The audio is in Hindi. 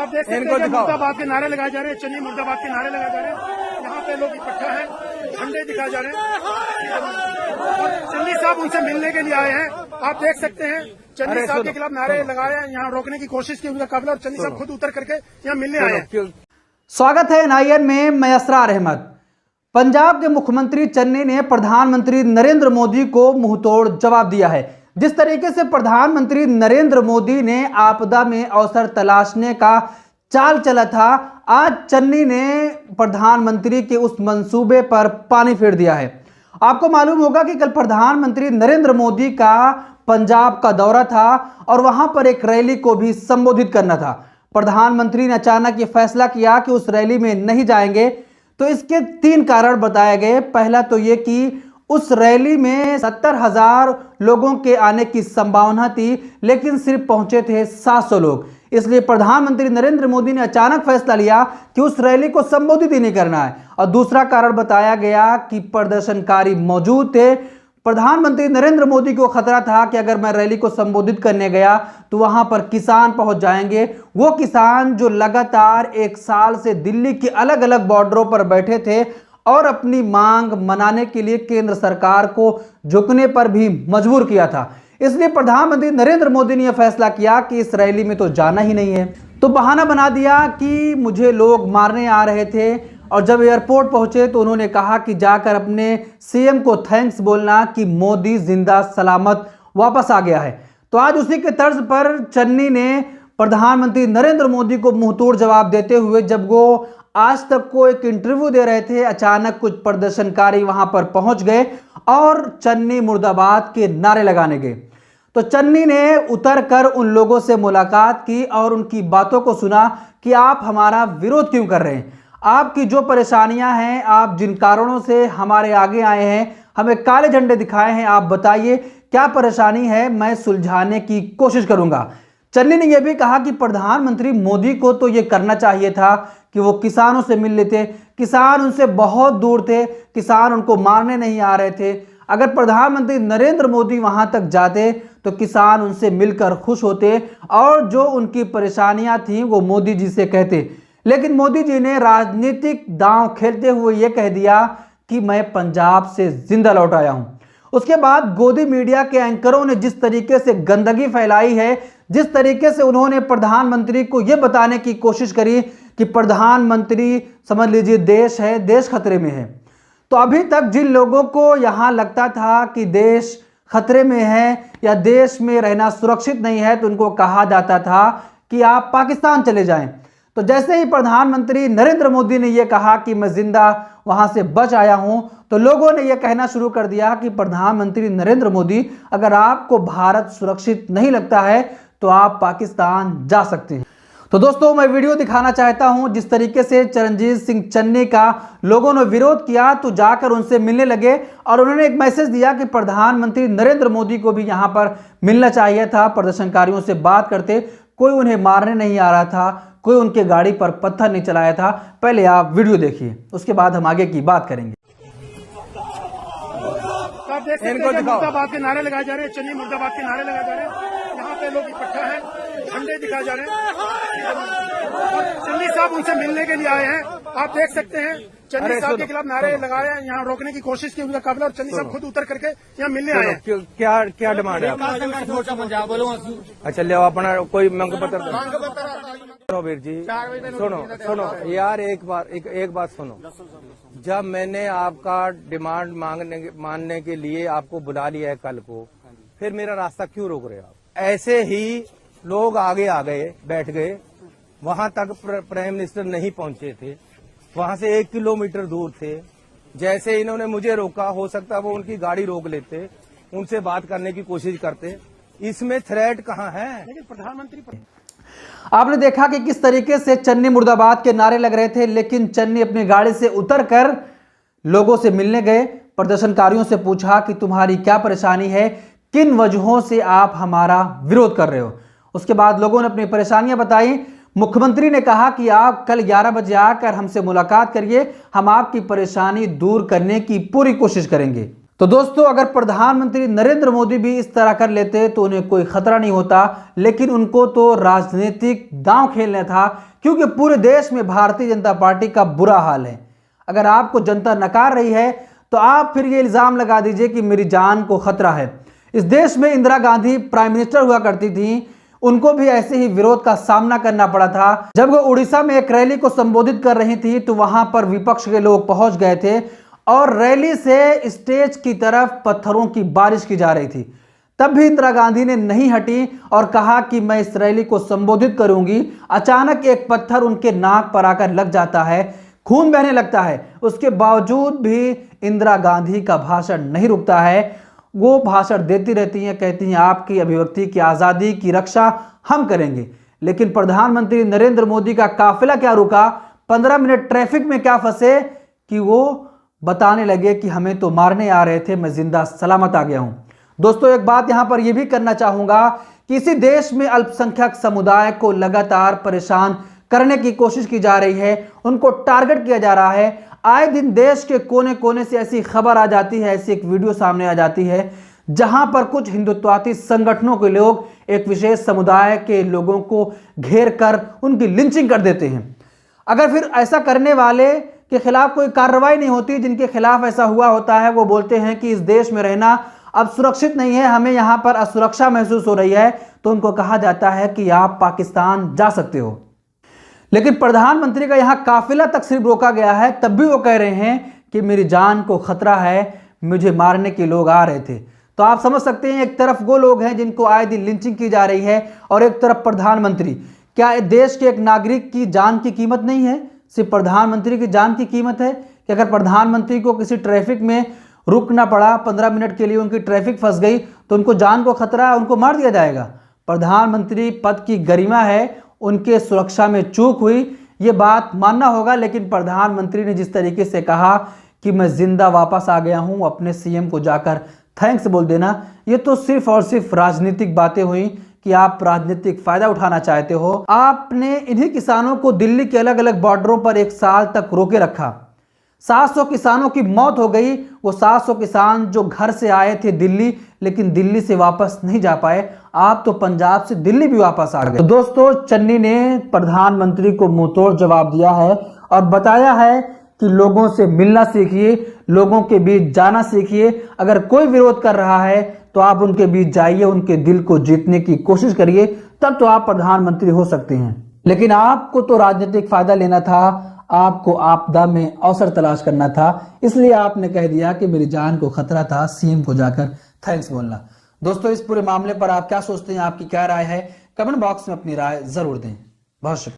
आप देख सकते हैं मुर्दाबाद के नारे लगाए जा रहे हैं, चन्नी मुर्दाबाद के नारे लगाए जा रहे हैं। यहाँ पे लोग इकट्ठा हैं, झंडे दिखाए जा रहे हैं और चन्नी साहब उनसे मिलने के लिए आए हैं। आप देख सकते हैं चन्नी साहब के खिलाफ नारे लगाए हैं, यहाँ रोकने की कोशिश की उनका काफिला और चन्नी साहब खुद उतर करके यहाँ मिलने आए हैं। स्वागत है NIN में, मैं असरार अहमद। पंजाब के मुख्यमंत्री चन्नी ने प्रधानमंत्री नरेंद्र मोदी को मुंहतोड़ जवाब दिया है। जिस तरीके से प्रधानमंत्री नरेंद्र मोदी ने आपदा में अवसर तलाशने का चाल चला था, आज चन्नी ने प्रधानमंत्री के उस मंसूबे पर पानी फेर दिया है। आपको मालूम होगा कि कल प्रधानमंत्री नरेंद्र मोदी का पंजाब का दौरा था और वहां पर एक रैली को भी संबोधित करना था। प्रधानमंत्री ने अचानक ये फैसला किया कि उस रैली में नहीं जाएंगे, तो इसके 3 कारण बताए गए। पहला तो ये कि उस रैली में 70,000 लोगों के आने की संभावना थी, लेकिन सिर्फ पहुंचे थे 700 लोग। इसलिए प्रधानमंत्री नरेंद्र मोदी ने अचानक फैसला लिया कि उस रैली को संबोधित ही नहीं करना है। और दूसरा कारण बताया गया कि प्रदर्शनकारी मौजूद थे। प्रधानमंत्री नरेंद्र मोदी को खतरा था कि अगर मैं रैली को संबोधित करने गया तो वहां पर किसान पहुंच जाएंगे, वो किसान जो लगातार 1 साल से दिल्ली के अलग अलग बॉर्डरों पर बैठे थे और अपनी मांग मनाने के लिए केंद्र सरकार को झुकने पर भी मजबूर किया था। इसलिए प्रधानमंत्री नरेंद्र मोदी ने यह फैसला किया कि इस रैली में तो जाना ही नहीं है। तो बहाना बना दिया कि मुझे लोग मारने आ रहे थे, और जब एयरपोर्ट पहुंचे तो उन्होंने कहा कि जाकर अपने CM को थैंक्स बोलना कि मोदी जिंदा सलामत वापस आ गया है। तो आज उसी के तर्ज पर चन्नी ने प्रधानमंत्री नरेंद्र मोदी को मुंहतोड़ जवाब देते हुए, जब वो आज तक को एक इंटरव्यू दे रहे थे, अचानक कुछ प्रदर्शनकारी वहां पर पहुंच गए और चन्नी मुर्दाबाद के नारे लगाने गए। तो चन्नी ने उतर कर उन लोगों से मुलाकात की और उनकी बातों को सुना कि आप हमारा विरोध क्यों कर रहे हैं, आपकी जो परेशानियां हैं, आप जिन कारणों से हमारे आगे आए हैं, हमें काले झंडे दिखाए हैं, आप बताइए क्या परेशानी है, मैं सुलझाने की कोशिश करूंगा। चन्नी ने यह भी कहा कि प्रधानमंत्री मोदी को तो यह करना चाहिए था कि वो किसानों से मिल लेते। किसान उनसे बहुत दूर थे, किसान उनको मारने नहीं आ रहे थे। अगर प्रधानमंत्री नरेंद्र मोदी वहां तक जाते तो किसान उनसे मिलकर खुश होते और जो उनकी परेशानियां थीं वो मोदी जी से कहते। लेकिन मोदी जी ने राजनीतिक दांव खेलते हुए यह कह दिया कि मैं पंजाब से जिंदा लौट आया हूं। उसके बाद गोदी मीडिया के एंकरों ने जिस तरीके से गंदगी फैलाई है, जिस तरीके से उन्होंने प्रधानमंत्री को यह बताने की कोशिश करी कि प्रधानमंत्री समझ लीजिए देश है, देश खतरे में है। तो अभी तक जिन लोगों को यहां लगता था कि देश खतरे में है या देश में रहना सुरक्षित नहीं है, तो उनको कहा जाता था कि आप पाकिस्तान चले जाएं। तो जैसे ही प्रधानमंत्री नरेंद्र मोदी ने यह कहा कि मैं जिंदा वहां से बच आया हूं, तो लोगों ने यह कहना शुरू कर दिया कि प्रधानमंत्री नरेंद्र मोदी, अगर आपको भारत सुरक्षित नहीं लगता है तो आप पाकिस्तान जा सकते हैं। तो दोस्तों, मैं वीडियो दिखाना चाहता हूं जिस तरीके से चरणजीत सिंह चन्नी का लोगों ने विरोध किया, तो जाकर उनसे मिलने लगे और उन्होंने एक मैसेज दिया कि प्रधानमंत्री नरेंद्र मोदी को भी यहां पर मिलना चाहिए था। प्रदर्शनकारियों से बात करते, कोई उन्हें मारने नहीं आ रहा था, कोई उनके गाड़ी पर पत्थर नहीं चलाया था। पहले आप वीडियो देखिए, उसके बाद हम आगे की बात करेंगे। आप देख सकते हैं मुर्दाबाद के नारे लगाए जा रहे हैं, चन्नी मुर्दाबाद के नारे लगाए जा रहे हैं। यहाँ पे लोग इकट्ठा हैं, झंडे दिखाए जा रहे हैं और चन्नी साहब उनसे मिलने के लिए आए हैं। आप देख सकते हैं चन्नी साहब के खिलाफ नारे लगाए हैं, यहाँ रोकने की कोशिश की उनका काफिला और चन्नी साहब खुद उतर करके यहाँ मिलने आए हैं। क्या डिमांड है? अच्छा, लियो अपना कोई मांग पत्र सुनो वीर जी, सुनो यार, एक बात सुनो। जब मैंने आपका डिमांड मानने के लिए आपको बुला लिया है कल को, फिर मेरा रास्ता क्यों रोक रहे हो आप? ऐसे ही लोग आगे आ गए, बैठ गए, वहां तक प्राइम मिनिस्टर नहीं पहुंचे थे, वहां से 1 किलोमीटर दूर थे। जैसे इन्होंने मुझे रोका, हो सकता वो उनकी गाड़ी रोक लेते, उनसे बात करने की कोशिश करते। इसमें थ्रेट कहाँ है? लेकिन प्रधानमंत्री आपने देखा कि किस तरीके से चन्नी मुर्दाबाद के नारे लग रहे थे, लेकिन चन्नी अपनी गाड़ी से उतरकर लोगों से मिलने गए, प्रदर्शनकारियों से पूछा कि तुम्हारी क्या परेशानी है, किन वजहों से आप हमारा विरोध कर रहे हो। उसके बाद लोगों ने अपनी परेशानियां बताई। मुख्यमंत्री ने कहा कि आप कल 11 बजे आकर हमसे मुलाकात करिए, हम आपकी परेशानी दूर करने की पूरी कोशिश करेंगे। तो दोस्तों, अगर प्रधानमंत्री नरेंद्र मोदी भी इस तरह कर लेते तो उन्हें कोई खतरा नहीं होता, लेकिन उनको तो राजनीतिक दांव खेलना था, क्योंकि पूरे देश में भारतीय जनता पार्टी का बुरा हाल है। अगर आपको जनता नकार रही है तो आप फिर ये इल्जाम लगा दीजिए कि मेरी जान को खतरा है। इस देश में इंदिरा गांधी प्राइम मिनिस्टर हुआ करती थी, उनको भी ऐसे ही विरोध का सामना करना पड़ा था। जब वो उड़ीसा में एक रैली को संबोधित कर रही थी तो वहां पर विपक्ष के लोग पहुंच गए थे और रैली से स्टेज की तरफ पत्थरों की बारिश की जा रही थी। तब भी इंदिरा गांधी ने नहीं हटी और कहा कि मैं इस रैली को संबोधित करूंगी। अचानक एक पत्थर उनके नाक पर आकर लग जाता है, खून बहने लगता है। उसके बावजूद भी इंदिरा गांधी का भाषण नहीं रुकता है। वो भाषण देती रहती हैं, कहती हैं आपकी अभिव्यक्ति की आज़ादी की रक्षा हम करेंगे। लेकिन प्रधानमंत्री नरेंद्र मोदी का काफिला क्या रुका, 15 मिनट ट्रैफिक में क्या फंसे कि वो बताने लगे कि हमें तो मारने आ रहे थे, मैं जिंदा सलामत आ गया हूं। दोस्तों, एक बात यहां पर यह भी करना चाहूंगा कि इसी देश में अल्पसंख्यक समुदाय को लगातार परेशान करने की कोशिश की जा रही है, उनको टारगेट किया जा रहा है। आए दिन देश के कोने कोने से ऐसी खबर आ जाती है, ऐसी एक वीडियो सामने आ जाती है जहां पर कुछ हिंदुत्ववादी संगठनों के लोग एक विशेष समुदाय के लोगों को घेर कर उनकी लिंचिंग कर देते हैं। अगर फिर ऐसा करने वाले के खिलाफ कोई कार्रवाई नहीं होती, जिनके खिलाफ ऐसा हुआ होता है, वो बोलते हैं कि इस देश में रहना अब सुरक्षित नहीं है, हमें यहाँ पर असुरक्षा महसूस हो रही है, तो उनको कहा जाता है कि आप पाकिस्तान जा सकते हो। लेकिन प्रधानमंत्री का यहाँ काफिला तक सिर्फ रोका गया है, तब भी वो कह रहे हैं कि मेरी जान को खतरा है, मुझे मारने के लोग आ रहे थे। तो आप समझ सकते हैं, एक तरफ वो लोग हैं जिनको आए दिन लिंचिंग की जा रही है और एक तरफ प्रधानमंत्री। क्या देश के एक नागरिक की जान की कीमत नहीं है, सिर्फ प्रधानमंत्री की जान की कीमत है? कि अगर प्रधानमंत्री को किसी ट्रैफिक में रुकना पड़ा, 15 मिनट के लिए उनकी ट्रैफिक फंस गई, तो उनको जान को खतरा है, उनको मार दिया जाएगा? प्रधानमंत्री पद की गरिमा है, उनके सुरक्षा में चूक हुई, ये बात मानना होगा। लेकिन प्रधानमंत्री ने जिस तरीके से कहा कि मैं जिंदा वापस आ गया हूं, अपने सीएम को जाकर थैंक्स बोल देना, ये तो सिर्फ और सिर्फ राजनीतिक बातें हुई कि आप राजनीतिक फायदा उठाना चाहते हो। आपने इन्हीं किसानों को दिल्ली के अलग अलग बॉर्डरों पर 1 साल तक रोके रखा। 700 किसानों की मौत हो गई। वो 700 किसान जो घर से आए थे दिल्ली, लेकिन दिल्ली से वापस नहीं जा पाए। आप तो पंजाब से दिल्ली भी वापस आ गए। तो दोस्तों, चन्नी ने प्रधानमंत्री को मुंहतोड़ जवाब दिया है और बताया है कि लोगों से मिलना सीखिए, लोगों के बीच जाना सीखिए। अगर कोई विरोध कर रहा है तो आप उनके बीच जाइए, उनके दिल को जीतने की कोशिश करिए, तब तो आप प्रधानमंत्री हो सकते हैं। लेकिन आपको तो राजनीतिक फायदा लेना था, आपको आपदा में अवसर तलाश करना था, इसलिए आपने कह दिया कि मेरी जान को खतरा था, सीएम को जाकर थैंक्स बोलना। दोस्तों, इस पूरे मामले पर आप क्या सोचते हैं, आपकी क्या राय है? कमेंट बॉक्स में अपनी राय जरूर दें। बहुत शुक्रिया।